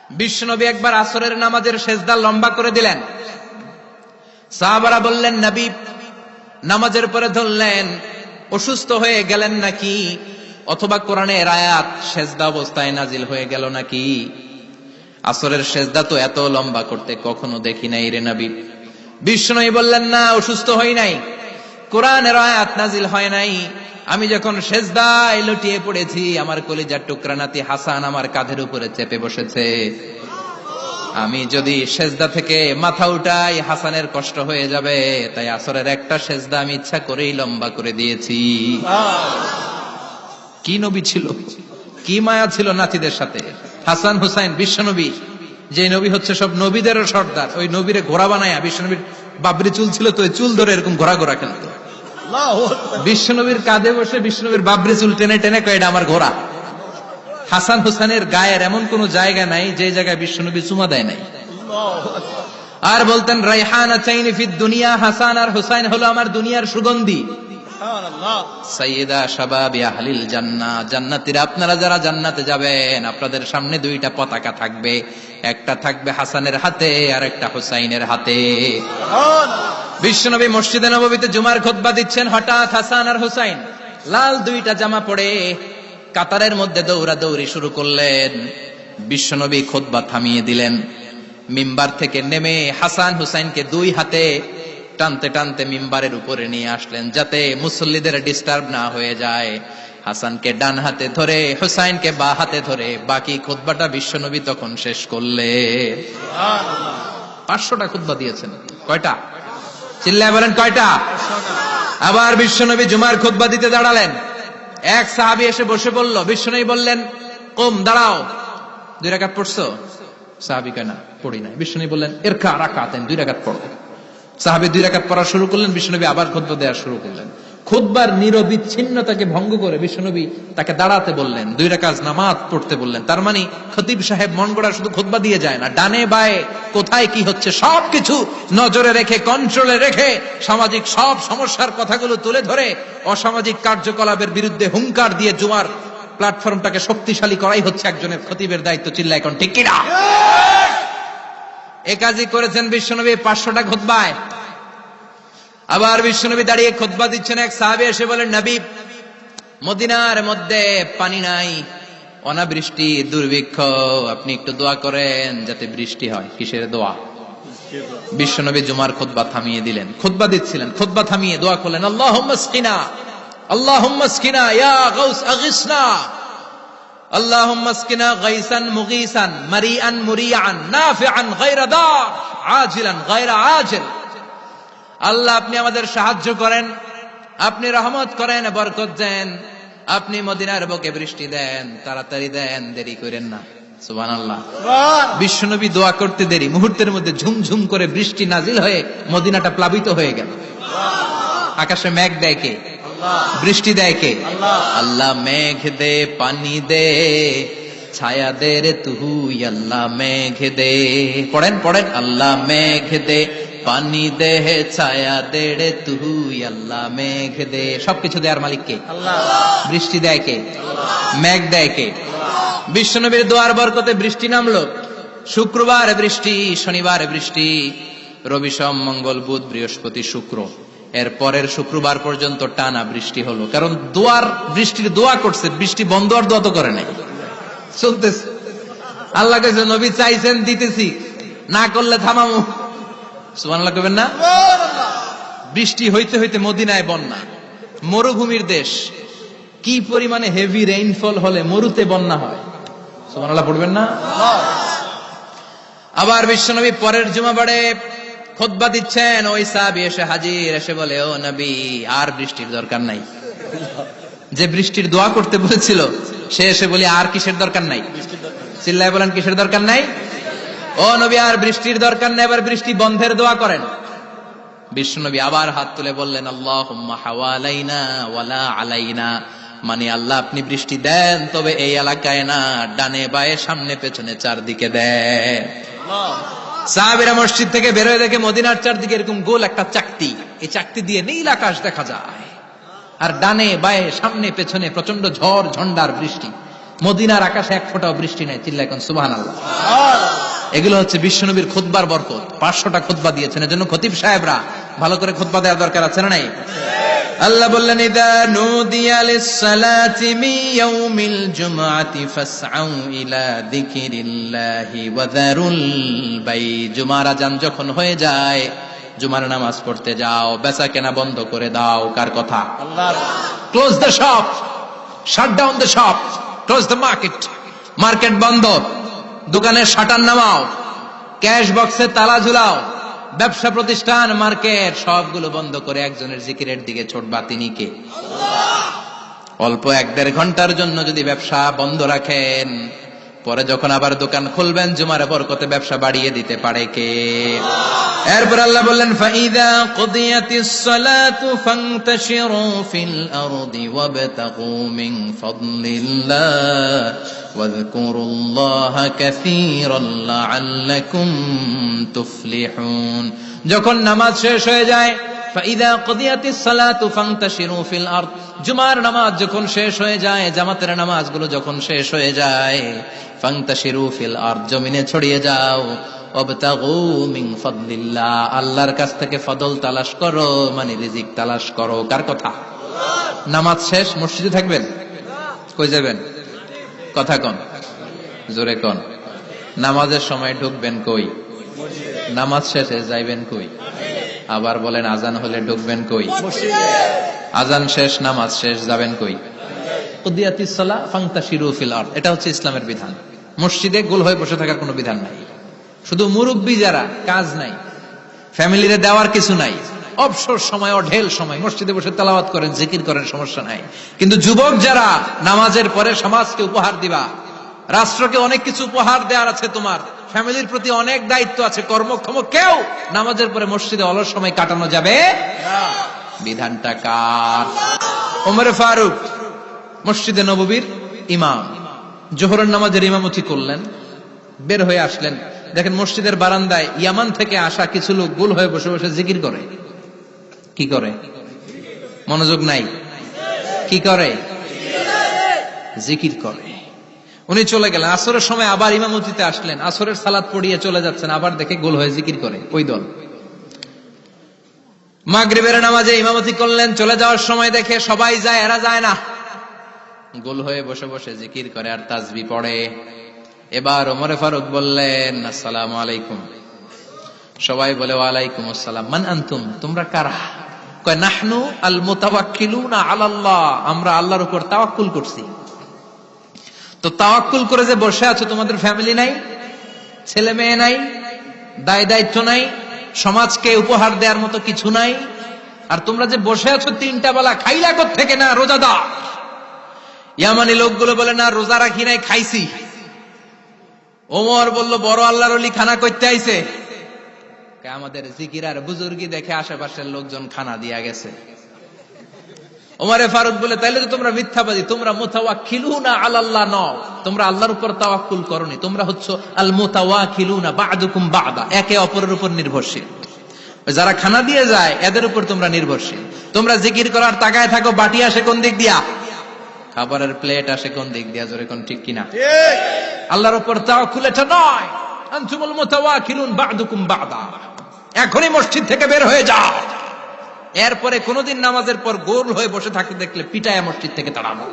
বিশ্বনবী একবার আসরের নামাজের সেজদা লম্বা করে দিলেন। সাহাবারা বললেন, নবী নামাজের পরে ধরলেন, অসুস্থ হয়ে গেলেন নাকি, অথবা কোরআনের আয়াত সেজদা অবস্থায় নাজিল হয়ে গেল নাকি? আসরের সেজদা তো এত লম্বা করতে কখনো দেখি নাই রে নবী। বিশ্বনবী বললেন, না, অসুস্থ হই নাই, কোরআনের আয়াত নাজিল হয় নাই। আমি যখন সেজদায় লুটিয়ে পড়েছি, আমার কলিজার টুকরা নাতি হাসান আমার কাঁধের উপরে চেপে বসেছে। আমি যদি সেজদা থেকে মাথা উঠাই হাসানের কষ্ট হয়ে যাবে, তাই আসরের একটা সেজদা আমি ইচ্ছা করেই লম্বা করে দিয়েছি। কি নবী ছিল, কি মায়া ছিল নাতিদের সাথে। হাসান হুসাইন বিশ্বনবী, যে নবী হচ্ছে সব নবীদেরও সর্দার, ওই নবীরে ঘোড়া বানায়া, বিশ্বনবীর বাবরি চুল ছিল তো, ওই চুল ধরে এরকম ঘোড়া ঘোড়া খেলত। বিশ্বনবীর কাঁধে বসে বিশ্বনবীর বাবরি চুল টেনে টেনে কয়, এটা আমার ঘোড়া। হাসান হুসাইনের গায়ের এমন কোন জায়গা নাই যে জায়গায় বিশ্বনবী চুমা দেয় নাই। আর বলতেন, রাইহানা চাইনি ফিদ দুনিয়া, হাসান আর হুসাইন হলো আমার দুনিয়ার সুগন্ধি। সাইয়্যিদা শাবাবি আহলিল জান্নাহ, জান্নাতীরা আপনারা যারা জান্নাতে যাবেন, আপনাদের সামনে দুইটা পতাকা থাকবে, একটা থাকবে হাসানের হাতে আর একটা হুসাইনের হাতে। বিশ্বনবী মসজিদে নববীতে জুমার খুতবা দিচ্ছেন, হঠাৎ হাসান আর হুসাইন লাল দুইটা জামা পরে কাতারের মধ্যে দৌড়াদৌড়ি শুরু করলেন। বিশ্বনবী খুতবা থামিয়ে দিলেন, মিম্বার থেকে নেমে হাসান হুসাইনকে দুই হাতে টানতে টানতে মিম্বারের উপরে নিয়ে আসলেন, যাতে মুসল্লিদের ডিস্টার্ব না হয়ে যায়। হাসানকে ডান হাতে ধরে, হুসাইনকে বা হাতে ধরে বাকি খুতবাটা বিশ্বনবী তখন শেষ করলে। 500টা খুতবা দিয়েছেন। কয়টা? চিল্লায় বলেন, কয়টা? আবার বিশ্বনবী জুমার খুতবা দিতে দাঁড়ালেন। এক সাহাবী এসে বসে বলল, বিশ্বনবী বললেন, কুম, দাঁড়াও, 2 রাকাত পড়ছো? সাহাবী কয়, না, পড়ি নাই। বিশ্বনবী বললেন, ইরকা রাকাতান, 2 রাকাত পড়ো। সাহাবী 2 রাকাত পড়া শুরু করলেন, বিশ্বনবী আবার খুতবা দেওয়া শুরু করলেন। খুতবার নিরবিচ্ছিন্নতাকে ভঙ্গ করে বিশ্বনবী তাকে দাঁড়াতে বললেন, 2 রাকাত নামাজ পড়তে বললেন। তার মানে খতিব সাহেব মন গড়া শুধু খুতবা দিয়ে যায় না, ডানে বায়ে কোথায় কি হচ্ছে সবকিছু নজরে রেখে, কন্ট্রোলে রেখে, সামাজিক সব সমস্যার কথাগুলো তুলে ধরে অসামাজিক কার্যকলাপের বিরুদ্ধে হুঙ্কার দিয়ে জুমার প্ল্যাটফর্মটাকে শক্তিশালী করাই হচ্ছে একজনের খতিবের দায়িত্ব। চিল্লা এখন ঠিক কিনা? এ কাজই করেছেন বিশ্বনবী 500টা খুতবায়। আবার বিশ্বনবী দাঁড়িয়ে খুতবা দিচ্ছেন, এক সাহাবী এসে বলেন, নবী, মদিনার মধ্যে পানি নাই, অনাবৃষ্টি, দুর্ভিক্ষ, আপনি একটু দোয়া করেন যাতে বৃষ্টি হয়। কিসের দোয়া? বিশ্বনবী জুমার খুতবা থামিয়ে দিলেন, খুতবা দিচ্ছিলেন, খুতবা থামিয়ে দোয়া করলেন, আল্লাহুম্মা আসকিনা, আল্লাহুম্মা আসকিনা ইয়া গাউস আগিসনা, আল্লাহুম্মা আসকিনা গাইসান মুগীসান মারিআন মুরিআন নাফিআন গায়রা দার আজিলান গায়রা আজিল। আল্লাহ, আপনি আমাদের সাহায্য করেন, আপনি রহমত করেন, বরকত দেন, আপনি মদিনার বুকে বৃষ্টি দেন, তাড়াতাড়ি দেন, দেরি করেন না। সুবহানাল্লাহ। বিশ্বনবী দোয়া করতে দেরি, মুহূর্তের মধ্যে ঝুমঝুম করে বৃষ্টি নাজিল হয়ে মদিনাটা প্লাবিত হয়ে গেল। আকাশে মেঘ দেয় কে? বৃষ্টি দেয় কে? আল্লাহ। মেঘ দে, পানি দে, ছায়া দে রে তুই, আল্লাহ মেঘ দে। পড়েন পড়েন, আল্লাহ মেঘ দে, পানি দে, ছায়া দে রে তুই, আল্লাহ মেঘ দে। সবকিছু দেয়ার মালিক কে? আল্লাহ। বৃষ্টি দেয় কে? মেঘ দেয় কে? বিশ্বনবীর দোয়ার বরকতে বৃষ্টি নামলো। শুক্রবার বৃষ্টি, শনিবার বৃষ্টি, রবি সোম মঙ্গল বুধ বৃহস্পতি শুক্র, এর পরের শুক্রবার পর্যন্ত টানা বৃষ্টি হলো। কারণ দোয়ার, বৃষ্টির দোয়া করছে, বৃষ্টি বন্ধ আর দোয়া তো করে নাই, চলতেছে। আল্লাহ কাছে নবী চাইছেন, দিতেছি, না করলে থামামু। সুবহানাল্লাহ কইবেন না? বৃষ্টি হইতে হইতে মদিনায় বন্যা, মরুভূমির দেশ, কি পরিমাণে হেভি রেইনফল হলে মরুতে বন্যা হয়। সুবহানাল্লাহ পড়বেন না? আবার বিশ্বনবী পরের জুমাবারে খুতবা দিচ্ছেন, ওই সাহাবী এসে হাজির, এসে বলে, ও নবী, আর বৃষ্টির দরকার নাই। যে বৃষ্টির দোয়া করতে বলেছিল সে এসে বলি, আর কিসের দরকার নাই? চিল্লায় বলেন, কিসের দরকার নাই? ও নবী, আর বৃষ্টির দরকার নাই, এবার বৃষ্টি বন্ধের দোয়া করেন। বিশ্বনবী আবার হাত তুলে বললেন, আল্লাহুম্মা হাওয়ালাইনা ওয়ালা আলাইনা, মানে আল্লাহ, আপনি বৃষ্টি দেন, তবে এই এলাকায় না, ডানে বায়ে সামনে পেছনে চারদিকে দেন। সাহাবীরা মসজিদ থেকে বের হয়ে দেখে মদিনার চারদিকে এরকম গোল একটা চাকতি, এই চাকতি দিয়ে নীল আকাশ দেখা যায়, আর ডানে বায়ে সামনে পেছনে প্রচন্ড ঝড় ঝন্ডার বৃষ্টি। মদিনার আকাশে এক ফোঁটাও বৃষ্টি নাই, চিল্লা এখন সুবহানাল্লাহ। এগুলো হচ্ছে বিশ্বনবীর খুতবার বরকত। 500টা খুতবা দিয়েছেন, এজন্য খতিব সাহেবরা ভালো করে খুতবা দেওয়ার দরকার আছে না নাই? আল্লাহ বললেন, ইযা নুদিয়া লিস-সালাতি মিন ইয়াউমিল জুমআতি ফাসআউ ইলা যিকিরিল্লাহি ওয়া যারুল বাই। জুমার আযান যখন হয়ে যায়, জুমার নামাজ পড়তে যাও, বেচা কেনা বন্ধ করে দাও। কার কথা? আল্লাহর। Close the shop, shut down the shop, close the market. Market বন্ধ, দোকানের শাটার নামাও, ক্যাশ বক্সে তালা ঝুলাও, ব্যবসা প্রতিষ্ঠান, মার্কেট সবগুলো বন্ধ করে একজনের জিকিরের দিকে ছোটবা। তিনি কে? অল্প 1-1.5 ঘন্টার জন্য যদি ব্যবসা বন্ধ রাখেন, পরে যখন আবার দোকান খুলবেন, জুমার বরকতে ব্যবসা বাড়িয়ে দিতে পারে কে? এরপর আল্লাহ বললেন, ফাইদা কুদিয়াতিস সালাতু ফান্তাশিরু ফিল আরদি ওয়াবতাগু মিন ফাদলিল্লাহ ওয়াযকুরুল্লাহা কাসীরান লাআল্লাকুম তুফলিহুন। যখন নামাজ শেষ হয়ে যায়, ফাইদা কুদিয়াতিস সালাতু ফান্তাশিরু ফিল আরদ, জুমার নামাজ যখন শেষ হয়ে যায়, জামাতের নামাজগুলো যখন শেষ হয়ে যায়, ফান্তাশিরু ফিল আরদ, জমিনে ছড়িয়ে যাও, ওয়াবতাগু মিন ফাদলিল্লাহ, আল্লাহর কাছ থেকে ফজল তালাশ করো, মানে রিজিক তালাশ করো। কার কথা? নামাজ শেষ মসজিদে থাকবেন? কই যাবেন? কথা কোন, জোরে কোন। নামাজের সময় ঢুকবেন কই? নামাজ শেষে যাইবেন কই? আবার বলেন, আজান হলে ঢুকবেন কই? আজান শেষ, নামাজ শেষ, যাবেন কই? কুদিয়াতিস সালাহ ফান্তাশিরু ফিল আরদ, এটা হচ্ছে ইসলামের বিধান। মসজিদে গোল হয়ে বসে থাকার কোনো বিধান নাই। শুধু মুরব্বী যারা, কাজ নাই, ফ্যামিলিরে দেওয়ার কিছু নাই, অবসর সময়, অঢেল সময় মসজিদে বসে তেলাওয়াত করেন, জিকির করেন, সমস্যা নাই। কিন্তু যুবক যারা, নামাজের পরে সমাজকে উপহার দিবা, রাষ্ট্রকে অনেক কিছু উপহার দেওয়ার আছে, তোমার ফ্যামিলির প্রতি অনেক দায়িত্ব আছে, কর্মক্ষম কেউ নামাজের পরে মসজিদে অলস সময় কাটানো যাবে না। বিধানটা কার? ওমর ফারুক মসজিদে নববীর ইমাম, জোহরের নামাজের ইমামতি করলেন, বের হয়ে আসলেন, দেখেন মসজিদের বারান্দায় ইয়ামান থেকে আসা কিছু লোক গোল হয়ে বসে বসে জিকির করে। কি করে? মনোযোগ নাই। কি করে? জিকির করে। উনি চলে গেলেন, আসরের সময় আবার ইমামতিতে আসলেন, আসরের সালাত পড়িয়ে চলে যাচ্ছেন, আবার দেখে গোল হয়ে জিকির করে ওই দল। মাগরিবের নামাজে ইমামতি করলেন, চলে যাওয়ার সময় দেখে সবাই যায়, এরা যায় না, গোল হয়ে বসে বসে জিকির করে আর তাসবিহ পড়ে। এবার ওমর ফারুক বললেন, আসসালামু আলাইকুম। সবাই বলে, ওয়ালাইকুম আসসালাম। মান আনতুম, তোমরা কারা? কয়, নাহনু আল মুতাওয়াক্কিলুনা আলাল্লাহ, আমরা আল্লাহর উপর তাওয়াক্কুল করছি। তো তাওয়াক্কুল করে যে বসে আছো, তোমাদের ফ্যামিলি নাই, ছেলে মেয়ে নাই, দায় দায়িত্ব নাই, সমাজকে উপহার দেওয়ার মতো কিছু নাই, আর তোমরা যে বসে আছো 3টা বেলা, খাইলা কোত্থেকে? না রোজাদার। ইয়ামানি লোকগুলো বলে, না রোজা রাখি নাই, খাইছি। ওমর বলল, বড় আল্লাহর ওলি খানা করতে আইছে? আমাদের জিকির আর বুজুর্গি দেখে আশেপাশের লোকজন খানা দিয়া গেছে। ওমরে ফারুক বলে, তাইলে তো তোমরা মিথ্যাবাদী, তোমরা মুতাওয়াক্কিলুনা আলাল্লাহ নও, তোমরা আল্লাহর উপর তাওয়াক্কুল করনি, তোমরা হচ্ছে আল মুতাওয়াক্কিলুনা বা'দুকুম বা'দা, একে অপরের উপর নির্ভরশীল। যারা খানা দিয়ে যায় এদের উপর তোমরা নির্ভরশীল। তোমরা জিকির করার তাকায় থাকো, বাটি আসে কোন দিক দিয়া? খাবারের প্লেট আসে কোন দিক দিয়া? জোরে কোন, ঠিক কিনা? আল্লাহর উপর তাওয়াক্কুল এটা নয়। আনতুমুল মুতাওয়াক্কিলুন বা'দুকুম বা'দা। এখনই মসজিদ থেকে বের হয়ে যাও। এরপরে কোনদিন নামাজের পর গোল হয়ে বসে থাকতে দেখলে পিটায়া মসজিদ থেকে তাড়াবো।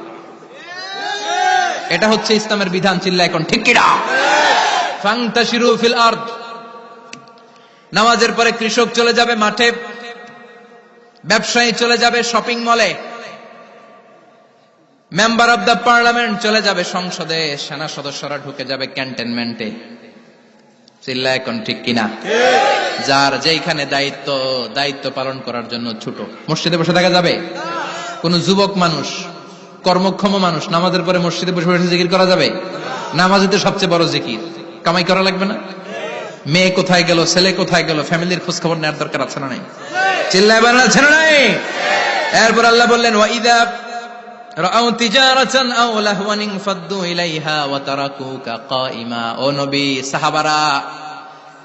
এটা হচ্ছে ইসলামের বিধান। চিল্লা এখন, ঠিক কিনা? ফান্তাশিরু ফিল আরদ। নামাজের পরে কৃষক চলে যাবে মাঠে, ব্যবসায়ী চলে যাবে শপিং মলে, মেম্বার অব দ্য পার্লামেন্ট চলে যাবে সংসদে, সেনা সদস্যরা ঢুকে যাবে ক্যান্টনমেন্টে। চিল্লা এখন, ঠিক কিনা? যার যেখানে দায়িত্ব পালন করার জন্য ছুটো। মসজিদে বসে থাকা যাবে? কোন যুবক মানুষ, কর্মক্ষম মানুষ নামাজের পরে মসজিদে বসে বসে জিকির করা যাবে? নামাজই তো সবচেয়ে বড় জিকির। কামাই করা লাগবে না? মেয়ে কোথায় গেল, ছেলে কোথায় গেল, ফ্যামিলির খোঁজ খবর নেওয়ার দরকার আছে না নাই? চিল্লায় বলেন, আছে না নাই? এরপর আল্লাহ বললেন, ওয়াইদা রাআউ তিজারাতান আও লাহওয়ান ফাদ্দু ইলাইহা ওয়া তারাকুকা কাইমা। ও নবী, সাহাবারা